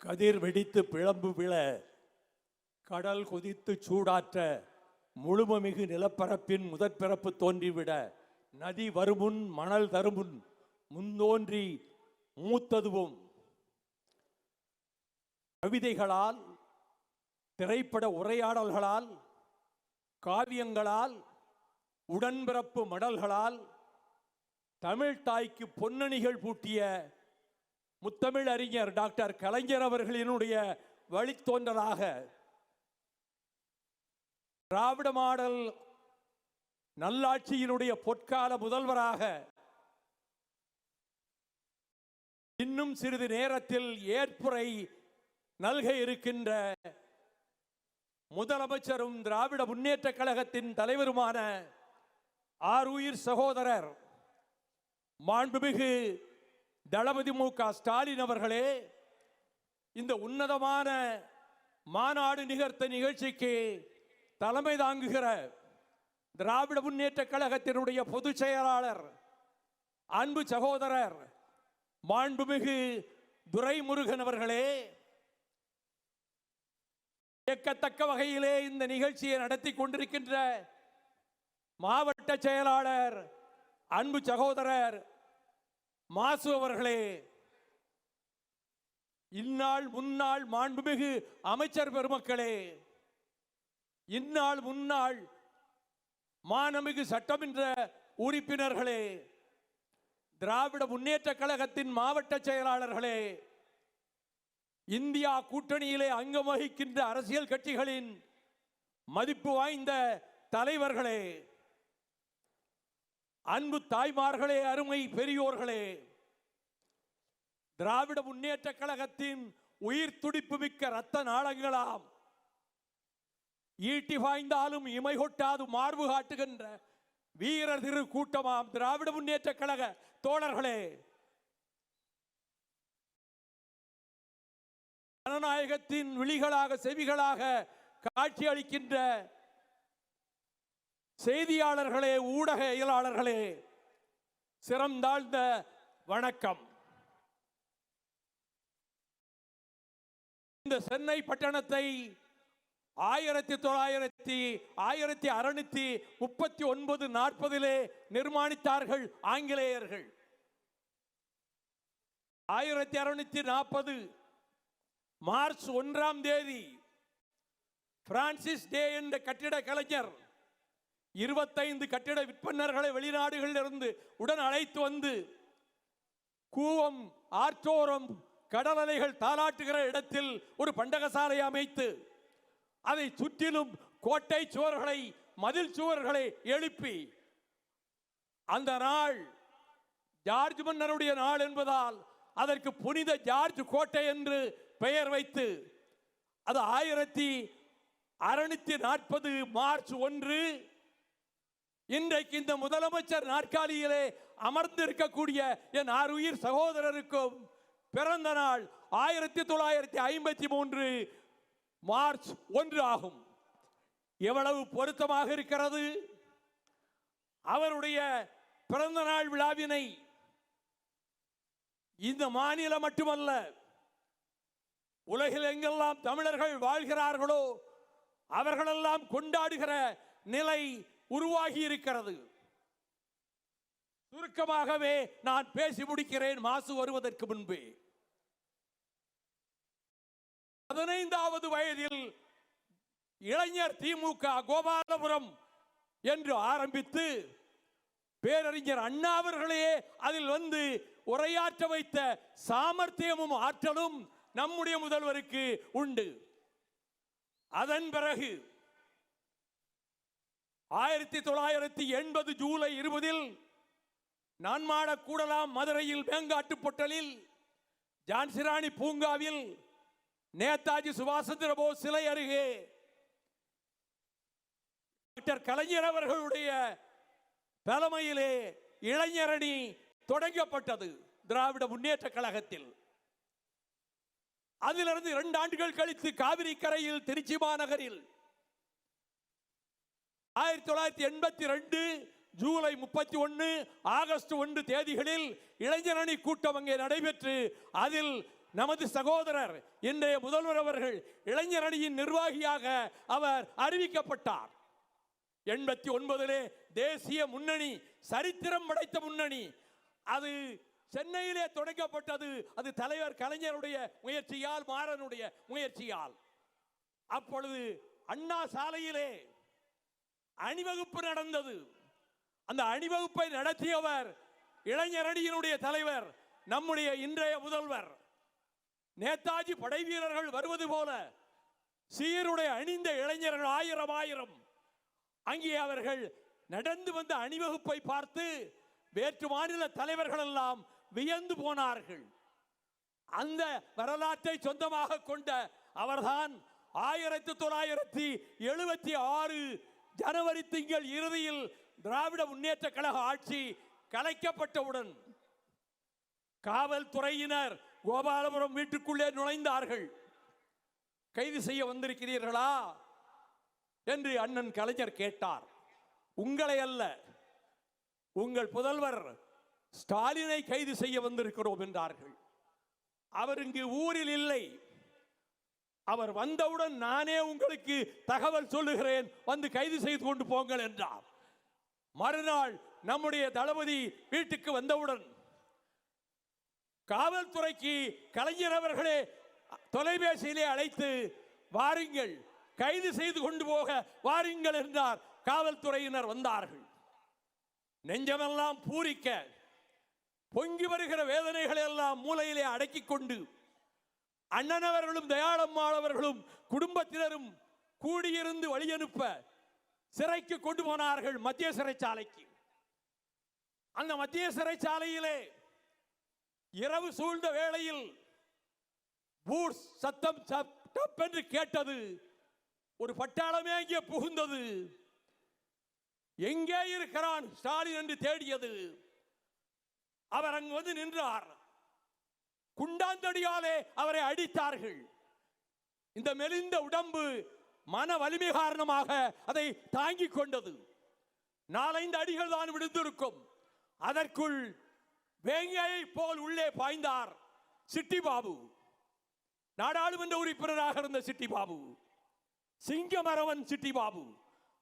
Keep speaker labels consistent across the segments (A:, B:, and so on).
A: கதிர் வெடித்து பிளம்பு விழ, கடல் கொதித்து சூடாற்ற, முழுமமிகு நிலப்பரப்பின் முதற்பிறப்பு தோன்றிவிட, நதி வருமுன் மணல் தருமுன் முந்தோன்றி மூத்ததுவும் கவிதைகளால், திரைப்பட உரையாடல்களால், காவியங்களால், உடன்பிறப்பு மடல்களால் தமிழ் தாய்க்கு பொன்னணிகள் பூட்டிய முத்தமிழ் அறிஞர் டாக்டர் கலைஞர் அவர்களினுடைய வழித்தோன்றலாக திராவிட மாடல் நல்லாட்சியினுடைய பொற்கால முதல்வராக இன்னும் சிறிது நேரத்தில் ஏற்புரை நல்க இருக்கின்ற முதலமைச்சரும் திராவிட முன்னேற்ற கழகத்தின் தலைவருமான ஆருயிர் சகோதரர் மாண்புமிகு தளபதி மு.க. ஸ்டாலின் அவர்களே, இந்த உன்னதமான மாநாடு நிகழ்த்த நிகழ்ச்சிக்கு தலைமை தாங்குகிற திராவிட முன்னேற்ற கழகத்தினுடைய பொதுச் செயலாளர் அன்பு சகோதரர் மாண்புமிகு துரைமுருகன் அவர்களே, ஏற்கத்தக்க வகையிலே இந்த நிகழ்ச்சியை நடத்தி கொண்டிருக்கின்ற மாவட்ட செயலாளர் அன்பு சகோதரர் மாசு அவர்களே, இந்நாள் முன்னாள் மாண்புமிகு அமைச்சர் பெருமக்களே, இந்நாள் முன்னாள் மாண்புமிகு சட்டமன்ற உறுப்பினர்களே, திராவிட முன்னேற்ற கழகத்தின் மாவட்ட செயலாளர்களே, இந்தியா கூட்டணியிலே அங்கம் வகிக்கின்ற அரசியல் கட்சிகளின் மதிப்பு வாய்ந்த தலைவர்களே, அன்பு தாய்மார்களே, அருமை பெரியோர்களே, திராவிட முன்னேற்ற கழகத்தின் உயிர் துடிப்பு மிக்க இரத்த நாளங்களாம், ஈட்டி பாய்ந்தாலும் இமை கொட்டாது மார்பு காட்டுகின்ற வீரர் திரு கூட்டமாம் திராவிட முன்னேற்ற கழக தோழர்களே, ஜனநாயகத்தின் விழிகளாக செவிகளாக காட்சி அளிக்கின்ற செய்தியாளர்களே, ஊடகவியலாளர்களே, சிறந்தாழ்ந்த வணக்கம். இந்த சென்னை பட்டணத்தை 1639-40 நிர்மாணித்தார்கள் ஆங்கிலேயர்கள். 1640 மார்ச் 1ஆம் தேதி பிரான்சிஸ் டே என்ற கட்டிட கலைஞர் 25 கட்டிட விற்பனர்களை வெளிநாடுகளில் இருந்து உடன் அழைத்து வந்து கூவம் ஆற்றோரம் கடல் அலைகள் தாளாட்டுகிற இடத்தில் ஒரு பண்டகசாலை அமைத்து அதை சுற்றிலும் கோட்டை சுவர்களை மதில் சுவர்களை எழுப்பி, அந்த நாள் ஜார்ஜ் மன்னருடைய நாள் என்பதால் அதற்கு புனித ஜார்ஜ் கோட்டை என்று பெயர் வைத்து, அது 1640 மார்ச் 1 இன்றைக்கு இந்த முதலமைச்சர் நாற்காலியிலே அமர்ந்திருக்கக்கூடிய என் ஆருயிர் சகோதரருக்கும் பிறந்த நாள் 1953 மார்ச் 1 ஆகும். எவ்வளவு பொருத்தமாக இருக்கிறது! அவருடைய பிறந்த நாள் விழாவினை இந்த மாநிலம் மட்டுமல்ல, உலகில் எங்கெல்லாம் தமிழர்கள் வாழ்கிறார்களோ அவர்களெல்லாம் கொண்டாடுகிற நிலை உருவாகி இருக்கிறது. சுருக்கமாகவே நான் பேசி முடிக்கிறேன். மாசு வருவதற்கு முன்பே 15வது வயதில் இளைஞர் திமுக கோபாலபுரம் என்று ஆரம்பித்து பேரறிஞர் அண்ணா அவர்களே அதில் வந்து உரையாற்ற வைத்த சாமர்த்தியமும் ஆற்றலும் நம்முடைய முதல்வருக்கு உண்டு. அதன் பிறகு 1980 ஜூலை 20 நான்மாட கூடலாம் மதுரையில் மேங்காட்டு பொட்டலில் ஜான்சிராணி பூங்காவில் நேதாஜி சுபாஷ் சந்திர போஸ் சிலை அருகே டாக்டர் கலைஞர் அவர்களுடைய தலைமையிலே இளைஞரணி தொடங்கப்பட்டது திராவிட முன்னேற்ற கழகத்தில். அதிலிருந்து 2 ஆண்டுகள் கழித்து காவிரி கரையில் திருச்சி மாநகரில் 1982 ஜூலை 31 ஆகஸ்ட் 1 தேதிகளில் இளைஞரணி கூட்டம் அங்கே நடைபெற்று அதில் நமது சகோதரர் இன்றைய முதல்வர் அவர்கள் இளைஞர் அணியின் நிர்வாகியாக அவர் அறிவிக்கப்பட்டார். 89 தேசிய முன்னணி, சரித்திரம் படைத்த முன்னணி. அது சென்னையிலே தொடங்கப்பட்டது. அது தலைவர் கலைஞருடைய முயற்சியால், மாறனுடைய முயற்சியால். அப்பொழுது அண்ணா சாலையிலே அணிவகுப்பு நடந்தது. அந்த அணிவகுப்பை நடத்தியவர் இளைஞர் அணியினுடைய தலைவர், நம்முடைய இன்றைய முதல்வர். நேதாஜி படை வீரர்கள் வருவது போல சீருடை அணிந்த இளைஞர்கள் ஆயிரம் ஆயிரம் அங்கே அவர்கள் நடந்து வந்த அணிவகுப்பை பார்த்து வேற்று மாநில தலைவர்கள் எல்லாம் வியந்து போனார்கள். அந்த வரலாற்றை சொந்தமாக கொண்ட அவர்தான் 1976 ஜனவரி திங்கள் இறுதியில் திராவிட முன்னேற்ற கழக ஆட்சி கலைக்கப்பட்டவுடன் காவல்துறையினர் கோபாலபுரம் வீட்டுக்குள்ளே நுழைந்தார்கள். கைது செய்ய வந்திருக்கிறீர்களா என்று அண்ணன் கலைஞர் கேட்டார். உங்களை அல்ல, உங்கள் புதல்வர் ஸ்டாலினை கைது செய்ய வந்திருக்கிறோம் என்றார்கள். அவர் இங்கு ஊரில் இல்லை. அவர் வந்தவுடன் நானே உங்களுக்கு தகவல் சொல்லுகிறேன், வந்து கைது செய்து கொண்டு போங்கள் என்றார். மறுநாள் நம்முடைய தளபதி வீட்டுக்கு வந்தவுடன் காவல்துறைக்கு கலைஞர் அவர்களே தொலைபேசியிலே அழைத்து வாருங்கள், கைது செய்து கொண்டு போக வாருங்கள் என்றார். காவல்துறையினர் வந்தார்கள். நெஞ்சமெல்லாம் பூரிக்க, பொங்கி வருகிற வேதனைகளை எல்லாம் மூலையிலே அடக்கிக் கொண்டு அண்ணனவர்களும் தயாளம்மாளவர்களும் குடும்பத்தினரும் கூடியிருந்து வழியனுப்ப சிறைக்கு கொண்டு போனார்கள், மத்திய சிறைச்சாலைக்கு. அந்த மத்திய சிறைச்சாலையிலே இரவு சூழ்ந்த வேளையில் பூட்ஸ் சத்தம் என்று கேட்டது. ஒரு பட்டாளமே அங்கே புகுந்தது. எங்கே இருக்கிறான் ஸ்டாலின் என்று தேடியது. அவர் அங்கு வந்து நின்றார். குண்டாந்தடியாலே அவரை அடித்தார்கள். இந்த மெலிந்த உடம்பு மன வலிமை காரணமாக அதை தாங்கிக் கொண்டது. 4-5 அடிகள் தான் விழுந்திருக்கும். அதற்குள் வேங்கையை போல் உள்ளே பாய்ந்தார் சிட்டி பாபு. நாடாளுமன்ற உறுப்பினராக இருந்த சிட்டி பாபு, சிங்கமரவன் சிட்டி பாபு.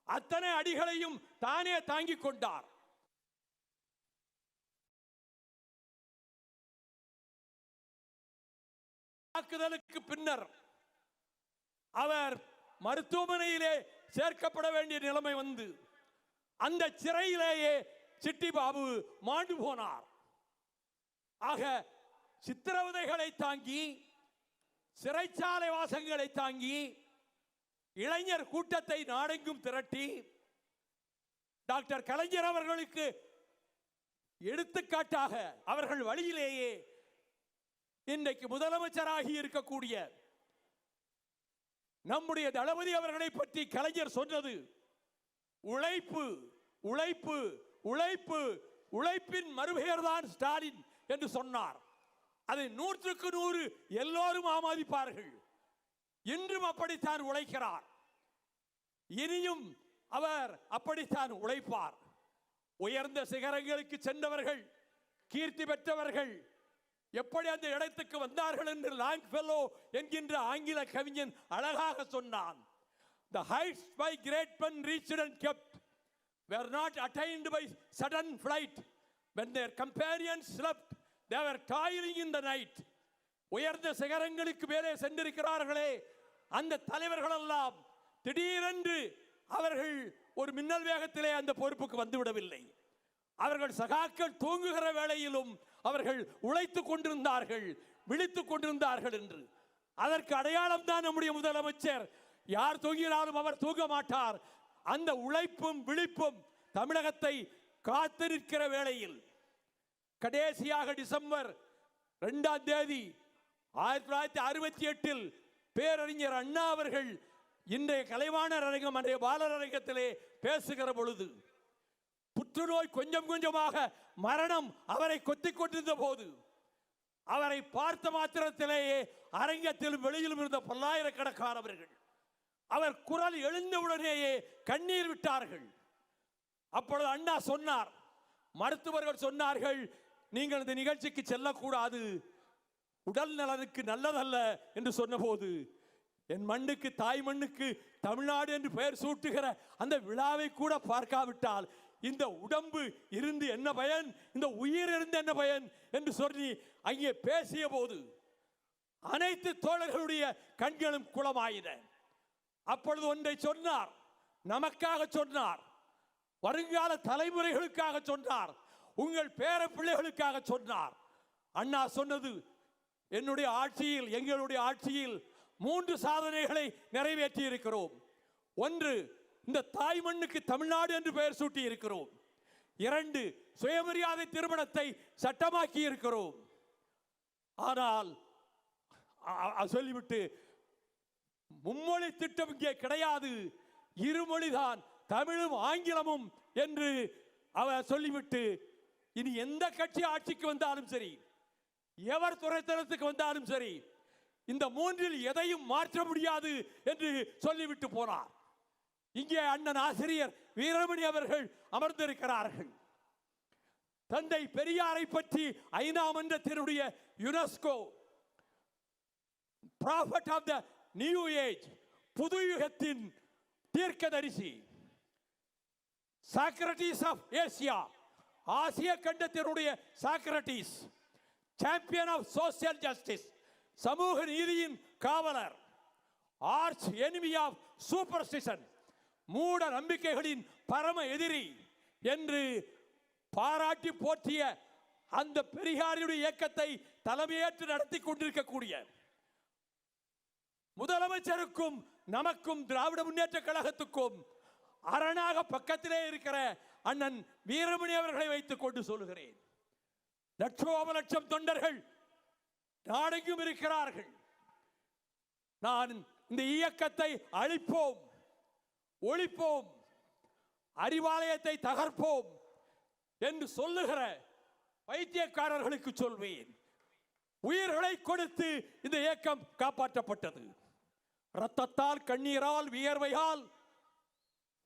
A: அத்தனை அடிகளையும் தானே தாங்கிக் கொண்டார். தாக்குதலுக்கு பின்னர் அவர் மருத்துவமனையிலே சேர்க்கப்பட வேண்டிய நிலைமை வந்து அந்த சிறையிலேயே சிட்டி பாபு மாண்டு போனார். ஆக சித்திரவதைகளை தாங்கி, சிறைச்சாலை வாசங்களை தாங்கி, இளைஞர் கூட்டத்தை நாடெங்கும் திரட்டி டாக்டர் கலைஞர் அவர்களுக்கு எடுத்துக்காட்டாக அவர்கள் வழியிலேயே இன்றைக்கு முதலமைச்சராகி இருக்கக்கூடிய நம்முடைய தளபதி அவர்களை பற்றி கலைஞர் சொன்னது உழைப்பு, உழைப்பு, உழைப்பு, உழைப்பின் மறுபெயர் தான் ஸ்டாலின் என்று சொன்னார். அதை 100க்கு 100 எல்லோரும் ஆமோதிப்பார்கள். இன்றும் அப்படித்தான் உழைக்கிறார். இனியும் அவர் அப்படித்தான் உழைப்பார். உயர்ந்த சிகரங்களுக்கு சென்றவர்கள், கீர்த்தி பெற்றவர்கள் எப்படி அந்த இடத்துக்கு வந்தார்கள் என்று லாங்ஃபெல்லோ என்கின்ற ஆங்கில கவிஞன் அழகாக சொன்னான். The heights by great men reached and kept were not attained by sudden flight. When their companions slept, they were toiling in the night. உயர்ந்த சிகரங்களுக்கு மேலே சென்றிருக்கிறார்களே அந்த தலைவர்கள் எல்லாம் திடீரென்று அவர்கள் ஒரு மின்னல் வேகத்திலே அந்த பொறுப்புக்கு வந்துவிடவில்லை. அவர்கள் சகாக்கள் தூங்குகிற வேளையிலும் அவர்கள் உழைத்துக் கொண்டிருந்தார்கள், விழித்துக் கொண்டிருந்தார்கள் என்று. அதற்கு அடையாளம் தான் நம்முடைய முதலமைச்சர். யார் தூங்கினாலும் அவர் தூங்க மாட்டார். அந்த உழைப்பும் விழிப்பும் தமிழகத்தை காத்து நிற்கிற வேளையில் கடைசியாக டிசம்பர் 2ஆம் தேதி 1968 பேரறிஞர் அண்ணா அவர்கள் இன்றைய கலைவாணர் அரங்கம், அன்றைய பாலர் அரங்கத்திலே பேசுகிற பொழுது புற்றுநோய் கொஞ்சம் கொஞ்சமாக மரணம் அவரை கொத்திக் கொண்டிருந்த போது அவரை பார்த்த மாத்திரத்திலேயே அரங்கத்திலும் வெளியிலும் இருந்த பல்லாயிரக்கணக்கானவர்கள் அவர் குரல் எழுந்தவுடனேயே கண்ணீர் விட்டார்கள். அப்பொழுது அண்ணா சொன்னார், மருத்துவர்கள் சொன்னார்கள் நீங்கள் இந்த நிகழ்ச்சிக்கு செல்லக்கூடாது, உடல் நலனுக்கு நல்லதல்ல என்று சொன்னபோது, என் மண்ணுக்கு, தாய் மண்ணுக்கு தமிழ்நாடு என்று பெயர் சூட்டுகிற அந்த விழாவை கூட பார்க்காவிட்டால் இந்த உடம்பு இருந்து என்ன பயன், இந்த உயிர் இருந்து என்ன பயன் என்று சொல்லி அங்கே பேசிய போது அனைத்து தோழர்களுடைய கண்களும் குளமாயின. அப்பொழுது ஒன்றை சொன்னார், நமக்காக சொன்னார், வருங்கால தலைமுறைகளுக்காக சொன்னார், உங்கள் பேர பிள்ளைகளுக்காக சொன்னார். அண்ணா சொன்னது, என்னுடைய ஆட்சியில், எங்களுடைய ஆட்சியில் 3 சாதனைகளை நிறைவேற்றி இருக்கிறோம். ஒன்று, இந்த தாய் மண்ணுக்கு தமிழ்நாடு என்று பெயர் சூட்டி இருக்கிறோம். 2, சுயமரியாதை திருமணத்தை சட்டமாக்கி இருக்கிறோம். ஆனால் சொல்லிவிட்டு, மும்மொழி திட்டம் இங்கே கிடையாது, இருமொழிதான், தமிழும் ஆங்கிலமும் என்று அவர் சொல்லிவிட்டு, இனி எந்த கட்சி ஆட்சிக்கு வந்தாலும் சரி, எவர் துறைத்தனத்துக்கு வந்தாலும் சரி, இந்த 3இல் எதையும் மாற்ற முடியாது என்று சொல்லிவிட்டு போனார். இங்கே அண்ணன் ஆசிரியர் வீரமணி அவர்கள் அமர்ந்திருக்கிறார்கள். தந்தை பெரியாரை பற்றி ஐநா மன்றத்தினுடைய UNESCO prophet of the new age, புது யுகத்தின் தீர்க்கதரிசி, சாக்ரட்டிஸ் ஆஃப் ஏசியா, ஆசிய கண்டத்தினுடைய Socrates, champion of social justice, சமூக நீதியின் காவலர், ஆர்ச் எனிமி ஆஃப் சூப்பர்ஸ்டிஷன், மூட நம்பிக்கைகளின் பரம எதிரி என்று பாராட்டி போற்றிய அந்த பெரியாருடைய இயக்கத்தை தலைமையேற்று நடத்தி கொண்டிருக்கக்கூடிய முதலமைச்சருக்கும் நமக்கும் திராவிட முன்னேற்ற கழகத்துக்கும் அரணாக பக்கத்திலே இருக்கிற அண்ணன் வீரமணி அவர்களை வைத்துக் கொண்டு சொல்லுகிறேன். லட்சோப லட்சம் தொண்டர்கள் நாடெங்கும் இருக்கிறார்கள். நான் இந்த இயக்கத்தை அழிப்போம், ஒழிப்போம், அறிவாலயத்தை தகர்ப்போம் என்று சொல்லுகிற வைத்தியக்காரர்களுக்கு சொல்வேன், உயிர்களை கொடுத்து இந்த இயக்கம் காப்பாற்றப்பட்டது. இரத்தத்தால், கண்ணீரால், வியர்வையால்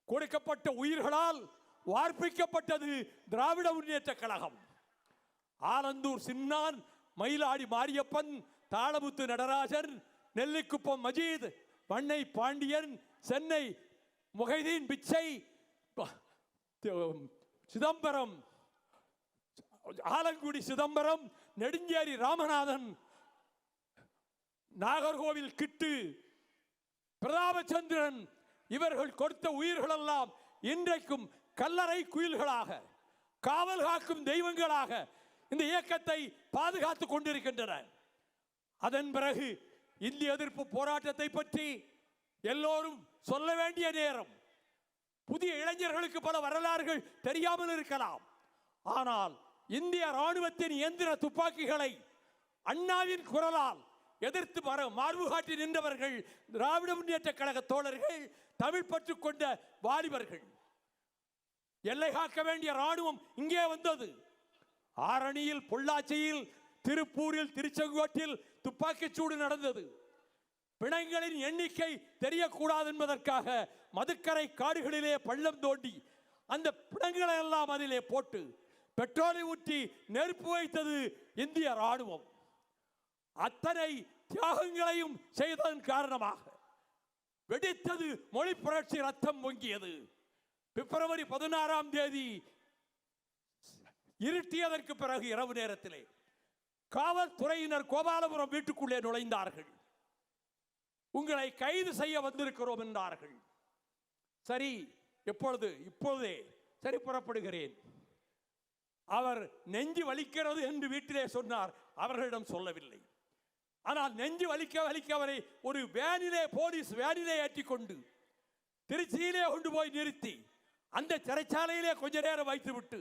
A: கொடுக்கப்பட்ட உயிர்களால் வார்ப்பிக்கப்பட்டது திராவிட முன்னேற்ற கழகம். ஆலந்தூர் சின்னான், மயிலாடி மாரியப்பன், தாளமுத்து நடராஜன், நெல்லிக்குப்பம் மஜீத், பண்ணை பாண்டியன், சென்னை முகைதீன் பிச்சை, சிதம்பரம், ஆலங்குடி சிதம்பரம், நெடுஞ்சேரி ராமநாதன், நாகர்கோவில் கிட்டு, பிரதாபச்சந்திரன், இவர்கள் கொடுத்த உயிர்கள் எல்லாம் இன்றைக்கும் கல்லறை குயில்களாக, காவல் காக்கும் தெய்வங்களாக இந்த இயக்கத்தை பாதுகாத்துக் கொண்டிருக்கின்றன. அதன் பிறகு இந்திய எதிர்ப்பு போராட்டத்தை பற்றி எல்லோரும் சொல்ல வேண்டிய நேரம். புதிய இளைஞர்களுக்கு பல வரலாறுகள் தெரியாமல் இருக்கலாம். ஆனால் இந்திய ராணுவத்தின் இயந்திர துப்பாக்கிகளை அண்ணாவின் குரலால் எதிர்த்து மார்பு காட்டி நின்றவர்கள் திராவிட முன்னேற்ற கழக தோழர்கள், தமிழ் பற்று கொண்ட வாலிபர்கள். எல்லை காக்க வேண்டிய ராணுவம் இங்கே வந்தது. ஆரணியில், பொள்ளாச்சியில், திருப்பூரில், திருச்செங்கோட்டில் துப்பாக்கிச் சூடு நடந்தது. பிணங்களின் எண்ணிக்கை தெரியக்கூடாது என்பதற்காக மதுக்கரை காடுகளிலே பள்ளம் தோண்டி அந்த பிணங்களை எல்லாம் அதிலே போட்டு பெட்ரோலை ஊற்றி நெருப்பு வைத்தது இந்திய ராணுவம். அத்தனை தியாகங்களையும் செய்ததன் காரணமாக வெடித்தது மொழி புரட்சி, ரத்தம் பொங்கியது. பிப்ரவரி 16ஆம் தேதி இருட்டியதற்கு பிறகு இரவு நேரத்திலே காவல்துறையினர் கோபாலபுரம் வீட்டுக்குள்ளே நுழைந்தார்கள். உங்களை கைது செய்ய வந்திருக்கிறோம் என்றார்கள். சரி, எப்பொழுது? இப்பொழுதே. சரி, புறப்படுகிறேன். அவர் நெஞ்சு வலிக்கிறது என்று வீட்டிலே சொன்னார். அவர்களிடம் சொல்லவில்லை. ஆனால் நெஞ்சு வலிக்க வலிக்க அவரை ஒரு வேனிலே, போலீஸ் வேனிலே ஏற்றிக்கொண்டு திருச்சியிலே கொண்டு போய் நிறுத்தி அந்த சிறைச்சாலையிலே கொஞ்ச நேரம் வைத்துவிட்டு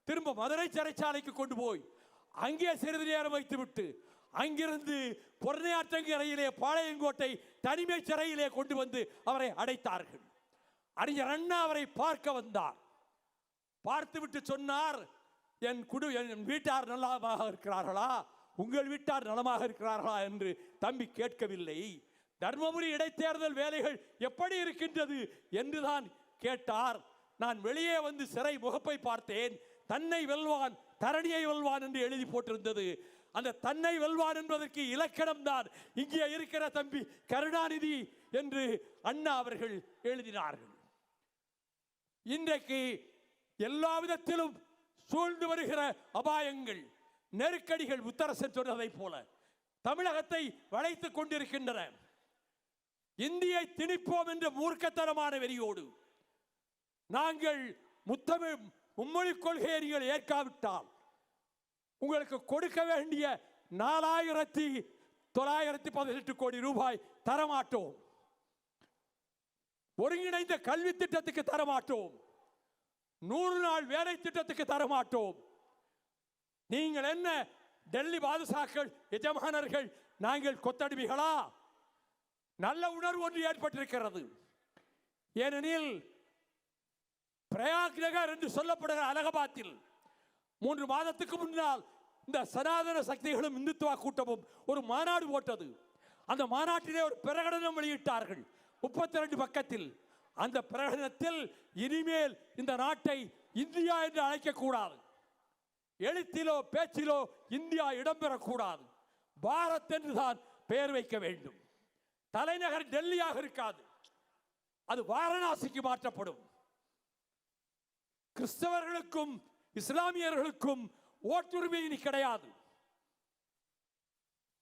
A: திரும்ப மதுரை சிறைச்சாலைக்கு கொண்டு போய் அங்கே சிறிது நேரம் வைத்துவிட்டு அங்கிருந்து பொருளையாற்றங்கரையிலே பாளையங்கோட்டை தனிமை சிறையிலே கொண்டு வந்து அவரை அடைத்தார்கள். அறிஞர் அண்ணா அவரை பார்க்க வந்தார். பார்த்துவிட்டு சொன்னார், என் வீட்டார் நலமாக இருக்கிறார்களா, உங்கள் வீட்டார் நலமாக இருக்கிறார்களா என்று தம்பி கேட்கவில்லை. தர்மபுரி இடைத்தேர்தல் வேலைகள் எப்படி இருக்கின்றது என்றுதான் கேட்டார். நான் வெளியே வந்து சிறை முகப்பை பார்த்தேன். தன்னை வெல்வான், தரணியை வெல்வான் என்று எழுதி போட்டிருந்தது. அந்த தன்னை வெல்வான் என்பதற்கு இலக்கணம் தான் இங்கே இருக்கிற தம்பி கருணாநிதி என்று அண்ணா அவர்கள் எழுதினார்கள். இன்றைக்கு எல்லா விதத்திலும் சூழ்ந்து வருகிற அபாயங்கள், நெருக்கடிகள் முத்தரசன் சொன்னதை போல தமிழகத்தை வளைத்துக் கொண்டிருக்கின்றன. இந்தியை திணிப்போம் என்ற மூர்க்கத்தனமான வெறியோடு நாங்கள் மும்மொழி கொள்கையை நீங்கள் ஏற்காவிட்டால் உங்களுக்கு கொடுக்க வேண்டிய 4,918 கோடி ரூபாய் தரமாட்டோம். ஒருங்கிணைந்த கல்வி திட்டத்துக்கு தரமாட்டோம். 100 நாள் வேலை திட்டத்துக்கு தரமாட்டோம். நீங்கள் என்ன டெல்லி பாதுஷாக்கள், எஜமானர்கள், நாங்கள் கொத்தடிமைகளா? நல்ல உணர்வு ஒன்று ஏற்பட்டிருக்கிறது. ஏனெனில் பிரயாக் நகர் என்று சொல்லப்படுகிற அலகாபாத்தில் 3 மாதத்துக்கு முன்னால் இந்த சனாதன சக்திகளும் இந்துத்துவ கூட்டமும் ஒரு மாநாடு போட்டது. அந்த மாநாட்டிலே ஒரு பிரகடனம் வெளியிட்டார்கள் 32 பக்கத்தில். அந்த பிரகடனத்தில் இனிமேல் இந்த நாட்டை இந்தியா என்று அழைக்கக்கூடாது, எழுத்திலோ பேச்சிலோ இந்தியா இடம்பெறக்கூடாது, பாரத் என்று தான் பெயர் வைக்க வேண்டும். தலைநகர் டெல்லியாக இருக்காது, அது வாரணாசிக்கு மாற்றப்படும். கிறிஸ்தவர்களுக்கும் இஸ்லாமியர்களுக்கும் ஓட்டுரிமை கிடையாது.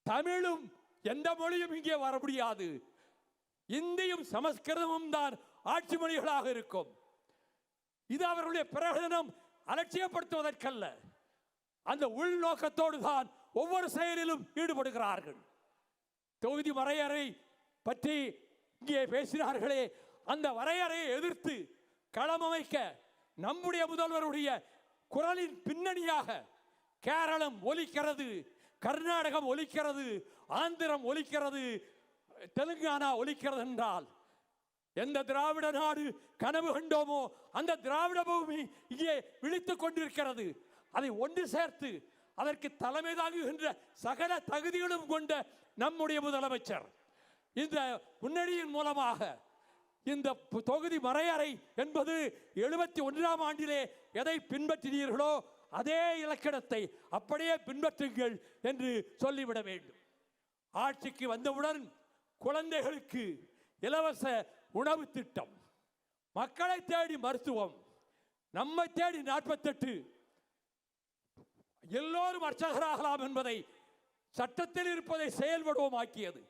A: தமிழும் எந்த மொழியும் இங்கே வர முடியாது. இந்தியும் சமஸ்கிருதமும் தான் ஆட்சி மொழிகளாக இருக்கும். இது அவர்களுடைய பிரகடனம் அலட்சியப்படுத்துவதற்கல்ல, அந்த உள்நோக்கத்தோடு தான் ஒவ்வொரு செயலிலும் ஈடுபடுகிறார்கள். தொகுதி வரையறை பற்றி இங்கே பேசினார்களே, அந்த வரையறையை எதிர்த்து களமமைக்க நம்முடைய முதல்வருடைய குரலின் பின்னணியாக கேரளம் ஒலிக்கிறது, கர்நாடகம் ஒலிக்கிறது, ஆந்திரம் ஒலிக்கிறது, தெலுங்கானா ஒலிக்கிறது என்றால் எந்த திராவிட நாடு கனவு கண்டோமோ அந்த திராவிட பூமி இங்கே விழித்துக் கொண்டிருக்கிறது. அதை ஒன்று சேர்த்து அதற்கு தலைமை தாங்குகின்ற சகல தகுதிகளும் கொண்ட நம்முடைய முதலமைச்சர் இந்த முன்னணியின் மூலமாக இந்த தொகுதி வரையறை என்பது 71ஆம் ஆண்டிலே எதை பின்பற்றினீர்களோ அதே இலக்கணத்தை அப்படியே பின்பற்றுங்கள் என்று சொல்லிவிட வேண்டும். ஆட்சிக்கு வந்தவுடன் குழந்தைகளுக்கு இலவச உணவு திட்டம், மக்களை தேடி மருத்துவம், நம்மை தேடி 48, எல்லோரும் அர்ச்சகராகலாம் என்பதை சட்டத்தில் இருப்பதை செயல்படுவோம் ஆக்கியது.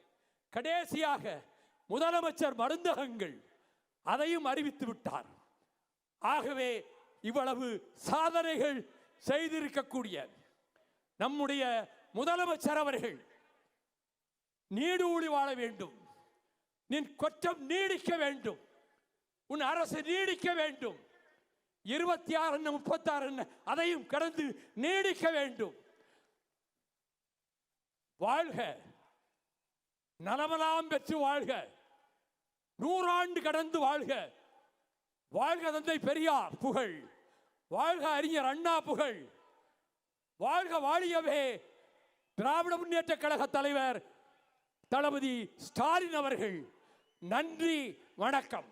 A: கடைசியாக முதலமைச்சர் மருந்தகங்கள் அதையும் அறிவித்து விட்டார். ஆகவே இவ்வளவு சாதனைகள் செய்திருக்கக்கூடிய நம்முடைய முதலமைச்சர் அவர்கள் நீடூழி வாழ வேண்டும், நின் கொற்றம் நீடிக்க வேண்டும், உன் அரசு நீடிக்க வேண்டும், 26 36 அதையும் கடந்து நீடிக்க வேண்டும். வாழ்க, நலமெல்லாம் பெற்று வாழ்க, 100 ஆண்டு கடந்து வாழ்க. வாழ்க தந்தை பெரியார் புகழ், வாழ்க அறிஞர் அண்ணா புகழ், வாழ்க வாழியவே திராவிட முன்னேற்ற கழக தலைவர் தளபதி ஸ்டாலின் அவர்கள். நன்றி, வணக்கம்.